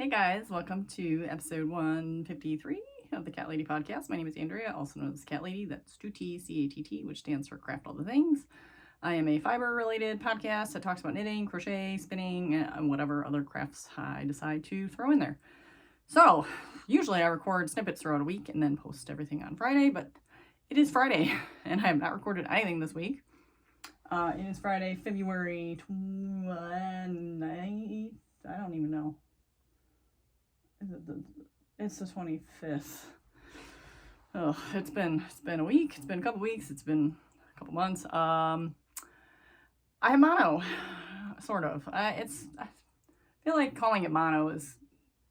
Hey guys, welcome to episode 153 of the Cat Lady podcast. My name is Andrea, also known as Cat Lady. That's 2T, CATT, which stands for Craft All the Things. I am a fiber-related podcast that talks about knitting, crochet, spinning, and whatever other crafts I decide to throw in there. So, usually I record snippets throughout a week and then post everything on Friday, but it is Friday, and I have not recorded anything this week. It is Friday, February 29th. I don't even know. It's the 25th. Oh, it's been a week. It's been a couple weeks. It's been a couple months. I have mono, sort of. I feel like calling it mono is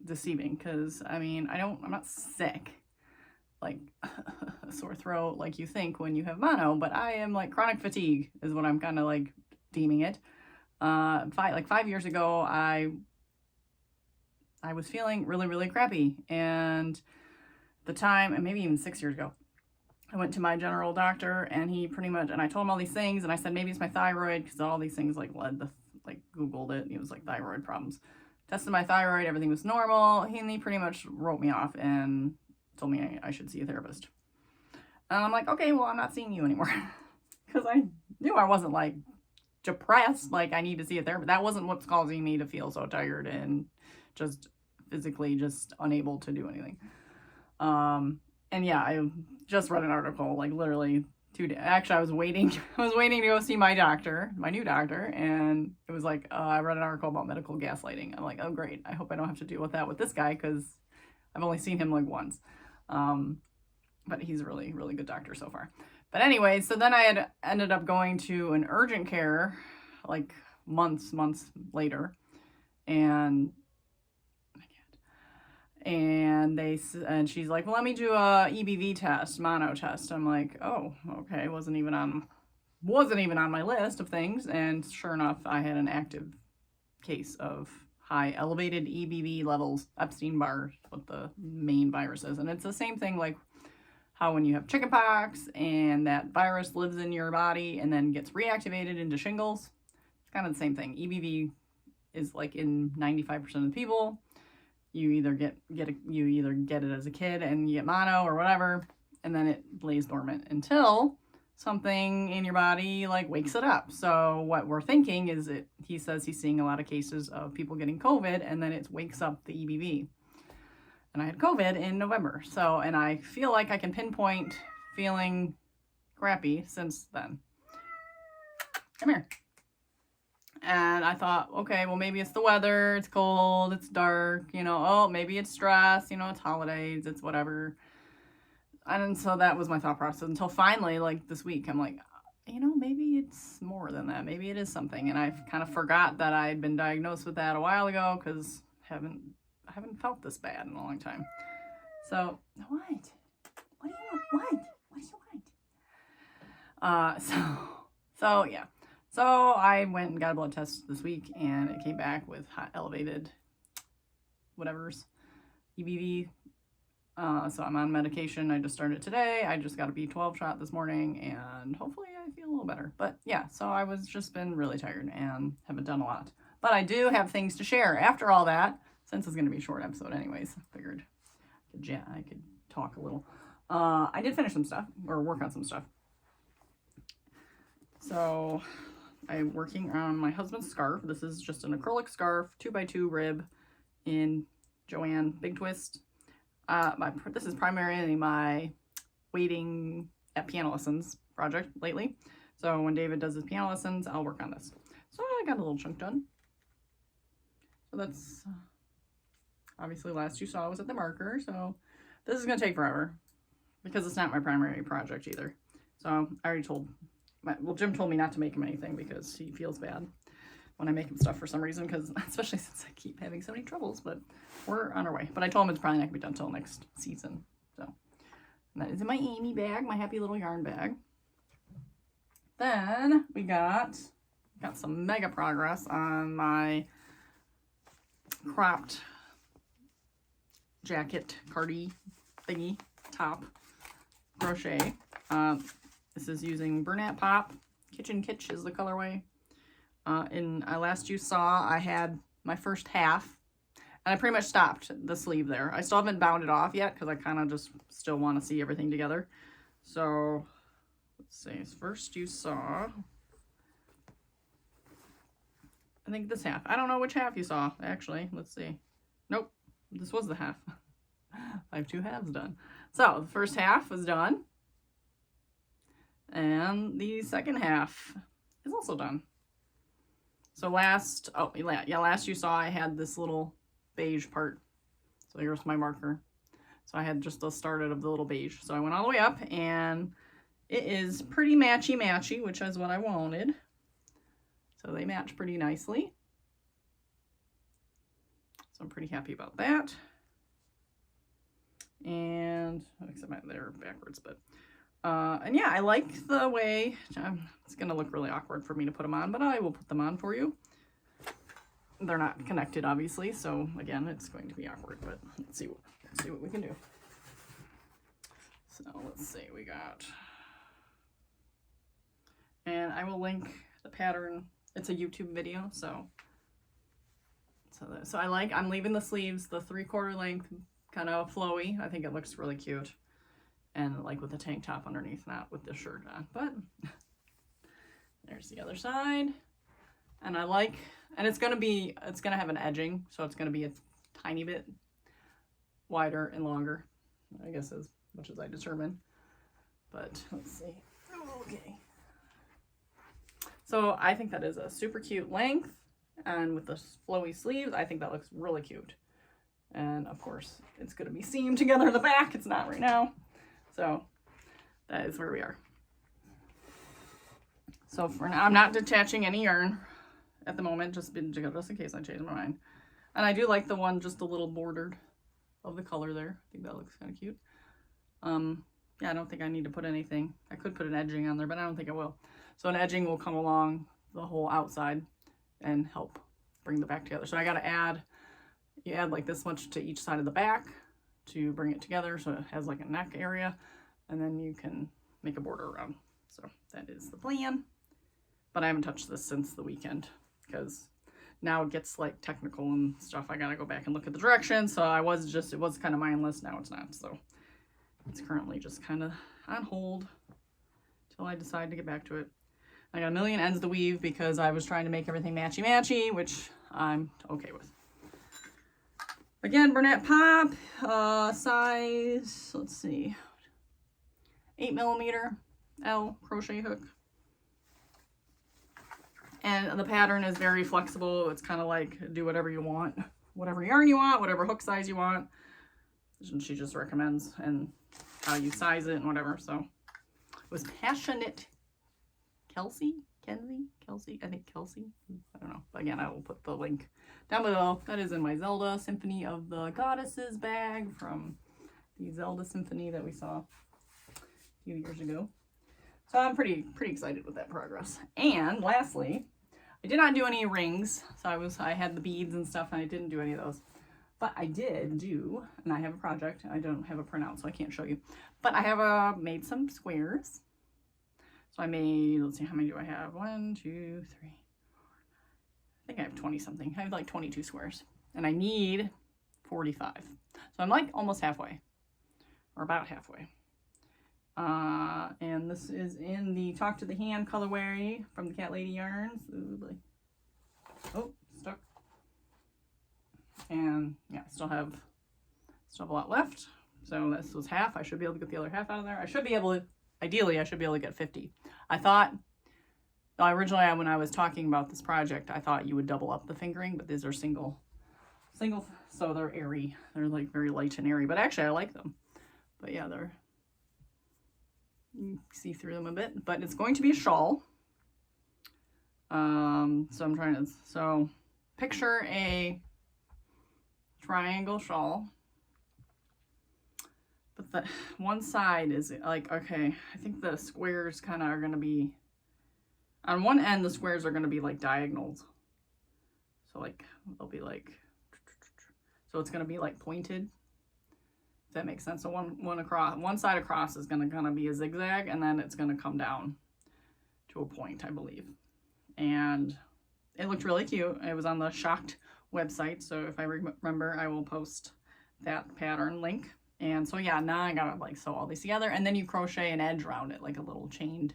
deceiving because I'm not sick, like a sore throat, like you think when you have mono. But I am like chronic fatigue is what I'm kind of like deeming it. 5 years ago, I was feeling really, really crappy. And the time, and maybe even 6 years ago, I went to my general doctor and he pretty much, and I told him all these things and I said, maybe it's my thyroid because all these things Googled it and it was like thyroid problems. Tested my thyroid, everything was normal. And he pretty much wrote me off and told me I should see a therapist. And I'm like, okay, well, I'm not seeing you anymore. Because I knew I wasn't like depressed, like I need to see a therapist. That wasn't what's causing me to feel so tired and just physically just unable to do anything. And yeah, I just read an article, like literally 2 days. Actually, I was waiting to go see my doctor, my new doctor, and it was like, I read an article about medical gaslighting. I'm like, oh great, I hope I don't have to deal with that with this guy because I've only seen him like once. But he's a really, really good doctor so far. But anyway, so then I had ended up going to an urgent care like months later, and she's like, well, let me do a EBV test, mono test. I'm like, oh, okay. Wasn't even on my list of things. And sure enough, I had an active case of high elevated EBV levels, Epstein-Barr, what the main virus is. And it's the same thing like how when you have chickenpox and that virus lives in your body and then gets reactivated into shingles. It's kind of the same thing. EBV is like in 95% of the people. You either get it as a kid and you get mono or whatever, and then it lays dormant until something in your body like wakes it up. So what we're thinking is he says he's seeing a lot of cases of people getting COVID and then it wakes up the EBV. And I had COVID in November. So, and I feel like I can pinpoint feeling crappy since then. Come here. And I thought, okay, well, maybe it's the weather, it's cold, it's dark, oh, maybe it's stress, it's holidays, it's whatever. And so that was my thought process until finally, like this week, I'm like, maybe it's more than that. Maybe it is something. And I kind of forgot that I had been diagnosed with that a while ago because I haven't felt this bad in a long time. So, what? What do you want? What do you want? So yeah. So I went and got a blood test this week and it came back with elevated whatever's EBV. So I'm on medication. I just started today. I just got a B12 shot this morning and hopefully I feel a little better. But yeah, so I was just been really tired and haven't done a lot. But I do have things to share after all that, since it's going to be a short episode anyways. I figured I could talk a little. I did finish some stuff or work on some stuff. So I'm working on my husband's scarf. This is just an acrylic scarf, 2x2 rib in Joann Big Twist. This is primarily my waiting at piano lessons project lately. So when David does his piano lessons, I'll work on this. So I got a little chunk done. So that's obviously last you saw was at the marker. So this is going to take forever because it's not my primary project either. So I already told Jim told me not to make him anything because he feels bad when I make him stuff for some reason, because especially since I keep having so many troubles, but we're on our way. But I told him it's probably not going to be done until next season. So and that is in my Amy bag, my happy little yarn bag. Then we got some mega progress on my cropped jacket, cardi thingy, top crochet. This is using Bernat Pop. Kitsch is the colorway. Last you saw, I had my first half And I pretty much stopped the sleeve there. I still haven't bound it off yet because I kind of just still want to see everything together. So let's see. First you saw, I think this half. I don't know which half you saw, actually. Let's see. Nope. This was the half. I have 2 halves done. So the first half was done. And the second half is also done. So last you saw I had this little beige part. So here's my marker. So I had just the start of the little beige. So I went all the way up, and it is pretty matchy, which is what I wanted. So they match pretty nicely. So I'm pretty happy about that. And except they're backwards, but and yeah, I like the way, it's gonna look really awkward for me to put them on, but I will put them on for you. They're not connected, obviously, so again, it's going to be awkward, but let's see what we can do. So let's see, we got, and I will link the pattern. It's a YouTube video, so I'm leaving the sleeves the 3/4 length, kind of flowy. I think it looks really cute. And like with the tank top underneath, not with the shirt on. But there's the other side. And I like, and it's gonna have an edging, so it's gonna be a tiny bit wider and longer, I guess, as much as I determine. But let's see. Okay. So I think that is a super cute length, and with the flowy sleeves, I think that looks really cute. And of course, it's gonna be seamed together in the back. It's not right now. So that is where we are. So for now, I'm not detaching any yarn at the moment, just in case I change my mind. And I do like the one just a little bordered of the color there. I think that looks kind of cute. Yeah, I don't think I need to put anything. I could put an edging on there, but I don't think I will. So an edging will come along the whole outside and help bring the back together. So I got to you add like this much to each side of the back to bring it together, so it has like a neck area, and then you can make a border around. So that is the plan. But I haven't touched this since the weekend because now it gets like technical and stuff. I gotta go back and look at the directions. So it was kind of mindless. Now it's not. So it's currently just kind of on hold till I decide to get back to it. I got a million ends to weave because I was trying to make everything matchy, which I'm okay with. Again, Bernat Pop, size, let's see, 8mm L crochet hook. And the pattern is very flexible. It's kind of like do whatever you want, whatever yarn you want, whatever hook size you want. And she just recommends and how you size it and whatever. So it was Passionate Kelsey, I think Kelsey, I don't know. But again, I will put the link down below. That is in my Zelda Symphony of the Goddesses bag from the Zelda Symphony that we saw a few years ago. So I'm pretty excited with that progress. And lastly, I did not do any rings. So I had the beads and stuff, and I didn't do any of those. But I did do, and I have a project. I don't have a printout, so I can't show you. But I have made some squares. So I made, let's see, how many do I have? 1, 2, 3, 4. I think I have 20 something. I have like 22 squares. And I need 45. So I'm like almost halfway. Or about halfway. And this is in the Talk to the Hand colorway from the Cat Lady Yarns. Ooh, oh, stuck. And yeah, I still have a lot left. So this was half. I should be able to get the other half out of there. I should be able to, ideally, I should be able to get 50. I thought, originally when I was talking about this project, I thought you would double up the fingering, but these are single, so they're airy. They're like very light and airy, but actually I like them. But yeah, you see through them a bit, but it's going to be a shawl. So I'm trying to, so picture a triangle shawl. But the one side is like, okay, I think the squares kind of are going to be, on one end, the squares are going to be like diagonals. So like, they'll be like, so it's going to be like pointed, if that makes sense. So one side across is going to kind of be a zigzag, and then it's going to come down to a point, I believe. And it looked really cute. It was on the Schacht website. So if I remember, I will post that pattern link. And so yeah, now I gotta like sew all these together, and then you crochet an edge around it, like a little chained,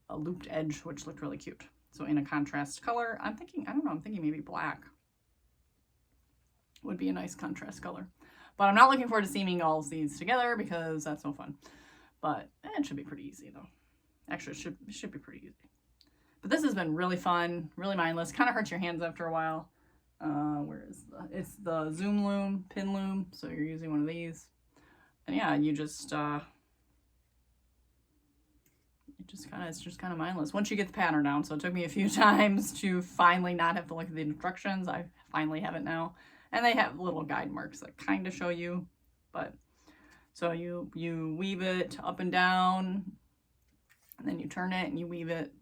a looped edge, which looked really cute. So in a contrast color, I'm thinking maybe black would be a nice contrast color. But I'm not looking forward to seaming all of these together because that's no fun. But it should be pretty easy though. Actually, it should be pretty easy. But this has been really fun, really mindless. Kind of hurts your hands after a while. Where is it's the Zoom Loom, pin loom. So you're using one of these. And yeah, you just, it's just kind of mindless once you get the pattern down. So it took me a few times to finally not have to look at the instructions. I finally have it now. And they have little guide marks that kind of show you, but so you weave it up and down, and then you turn it and you weave it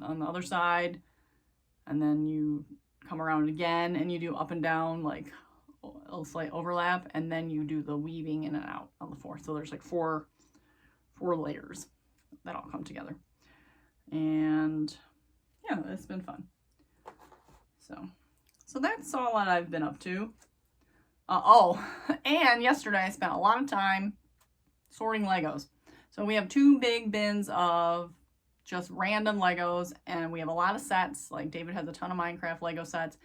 on the other side, and then you come around again and you do up and down, like a slight overlap, and then you do the weaving in and out on the fourth. So there's like four layers that all come together. And yeah, it's been fun. So that's all that I've been up to. Oh, and yesterday I spent a lot of time sorting Legos. So we have 2 big bins of just random Legos, and we have a lot of sets. Like David has a ton of Minecraft Lego sets,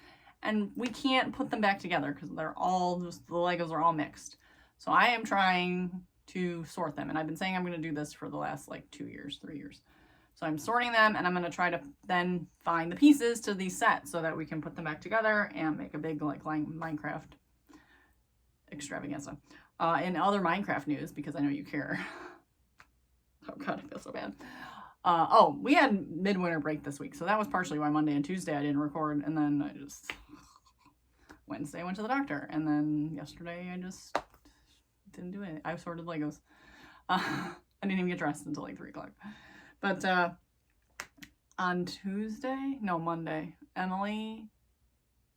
and we can't put them back together because they're all just, the Legos are all mixed. So I am trying to sort them, and I've been saying I'm going to do this for the last like 2 years, 3 years. So I'm sorting them, and I'm going to try to then find the pieces to these sets so that we can put them back together and make a big like Minecraft extravaganza. In other Minecraft news, because I know you care. Oh God, I feel so bad. Oh, we had midwinter break this week, so that was partially why Monday and Tuesday I didn't record, and then I just Wednesday I went to the doctor, and then yesterday I just didn't do it. I sorted Legos. I didn't even get dressed until like 3 o'clock. But on Monday, Emily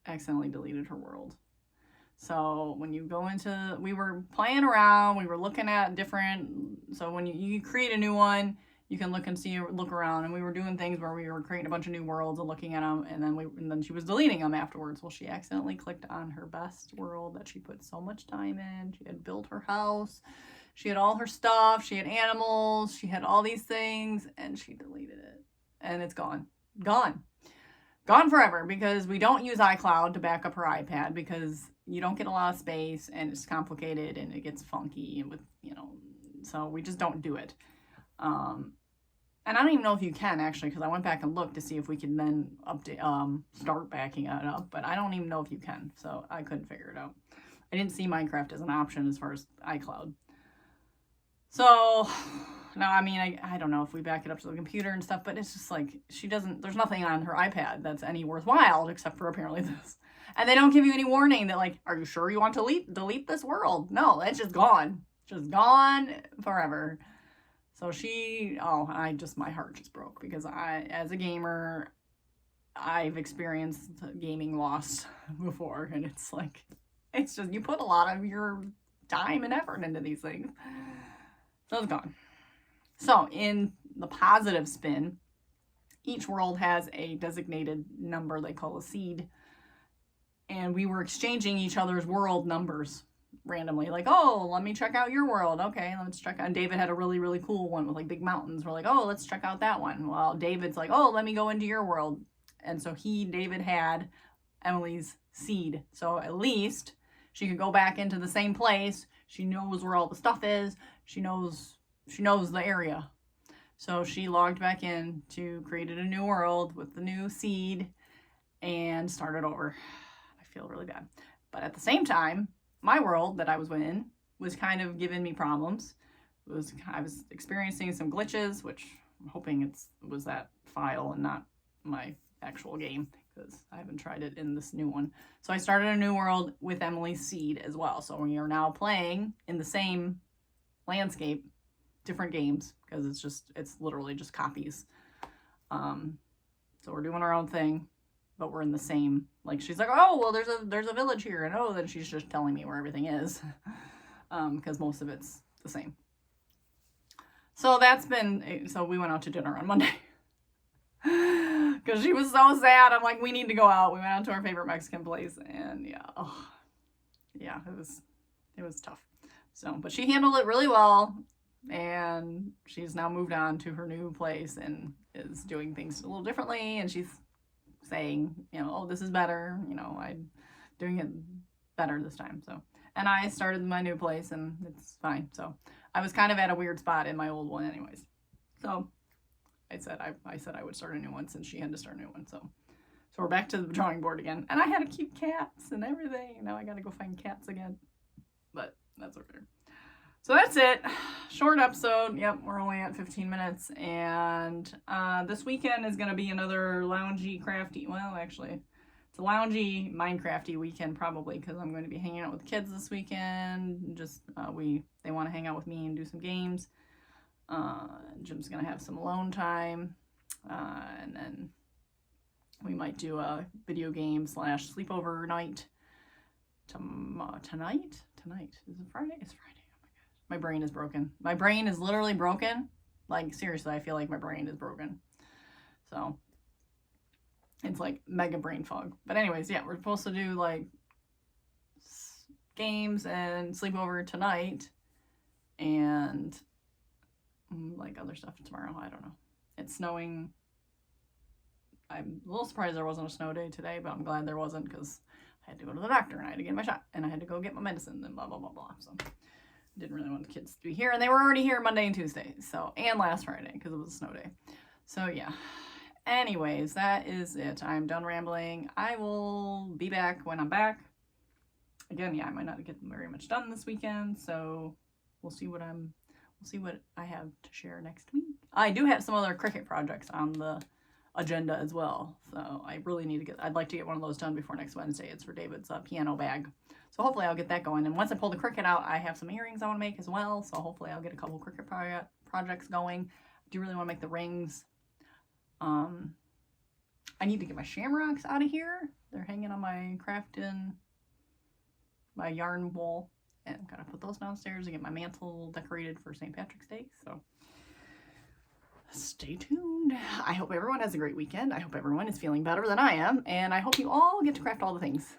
accidentally deleted her world. So when you go into, we were playing around, we were looking at different, so when you create a new one, you can look around, and we were doing things where we were creating a bunch of new worlds and looking at them, and then she was deleting them afterwards. Well, she accidentally clicked on her best world that she put so much time in. She had built her house. She had all her stuff. She had animals. She had all these things, and she deleted it. And it's gone. Gone forever, because we don't use iCloud to back up her iPad because you don't get a lot of space, and it's complicated, and it gets funky, and so we just don't do it. And I don't even know if you can, actually, because I went back and looked to see if we can then start backing it up, but I don't even know if you can, so I couldn't figure it out. I didn't see Minecraft as an option as far as iCloud. So, now, I mean, I don't know if we back it up to the computer and stuff, but it's just like, there's nothing on her iPad that's any worthwhile except for apparently this. And they don't give you any warning that, like, are you sure you want to delete this world? No, it's just gone. Just gone forever. So my heart just broke, because as a gamer, I've experienced gaming loss before, and it's like, it's just, you put a lot of your time and effort into these things. So it's gone. So in the positive spin, each world has a designated number they call a seed. And we were exchanging each other's world numbers randomly. Like, oh, let me check out your world. Okay, let's check out. And David had a really, really cool one with like big mountains. We're like, oh, let's check out that one. Well, David's like, oh, let me go into your world. And so David had Emily's seed. So at least she could go back into the same place. She knows where all the stuff is. She knows the area. So she logged back in created a new world with the new seed and started over. I feel really bad. But at the same time, my world that I was in was kind of giving me problems. I was experiencing some glitches, which I'm hoping it was that file and not my actual game, because I haven't tried it in this new one. So I started a new world with Emily's seed as well. So we are now playing in the same landscape, different games, because it's literally just copies. So we're doing our own thing, but we're in the same, like, she's like, oh, well, there's a village here, and then she's just telling me where everything is, because most of it's the same. So so we went out to dinner on Monday. Because she was so sad. I'm like, we need to go out. We went out to our favorite Mexican place, and yeah, oh, yeah, it was tough. So, but she handled it really well, and she's now moved on to her new place and is doing things a little differently, and she's saying, you know, oh, this is better, you know, I'm doing it better this time. So, and I started my new place, and it's fine. So I was kind of at a weird spot in my old one anyways. So I said I would start a new one since she had to start a new one. So we're back to the drawing board again. And I had to keep cats and everything. Now I got to go find cats again. But that's okay. So that's it. Short episode. Yep, we're only at 15 minutes. And this weekend is going to be another loungy, crafty. Well, actually, it's a loungy, Minecrafty weekend probably, because I'm going to be hanging out with the kids this weekend. Just they want to hang out with me and do some games. Jim's going to have some alone time. And then we might do a video game / sleepover night. Tonight? Is it Friday? It's Friday. Oh my gosh. My brain is broken. My brain is literally broken. Like, seriously, I feel like my brain is broken. So, it's like mega brain fog. But anyways, yeah, we're supposed to do like games and sleepover tonight. And like other stuff tomorrow. I don't know. It's snowing. I'm a little surprised there wasn't a snow day today, but I'm glad there wasn't because I had to go to the doctor and I had to get my shot and I had to go get my medicine and blah, blah, blah, blah. So didn't really want the kids to be here, and they were already here Monday and Tuesday. So, and last Friday because it was a snow day. So yeah. Anyways, that is it. I'm done rambling. I will be back when I'm back. Again, yeah, I might not get very much done this weekend, so we'll see what I have to share next week. I do have some other Cricut projects on the agenda as well. So I really need to I'd like to get one of those done before next Wednesday. It's for David's piano bag. So hopefully I'll get that going. And once I pull the Cricut out, I have some earrings I want to make as well. So hopefully I'll get a couple Cricut projects going. I do really want to make the rings. I need to get my shamrocks out of here. They're hanging on my my yarn wall. And I'm gonna put those downstairs and get my mantle decorated for St. Patrick's Day. So stay tuned. I hope everyone has a great weekend. I hope everyone is feeling better than I am. And I hope you all get to craft all the things.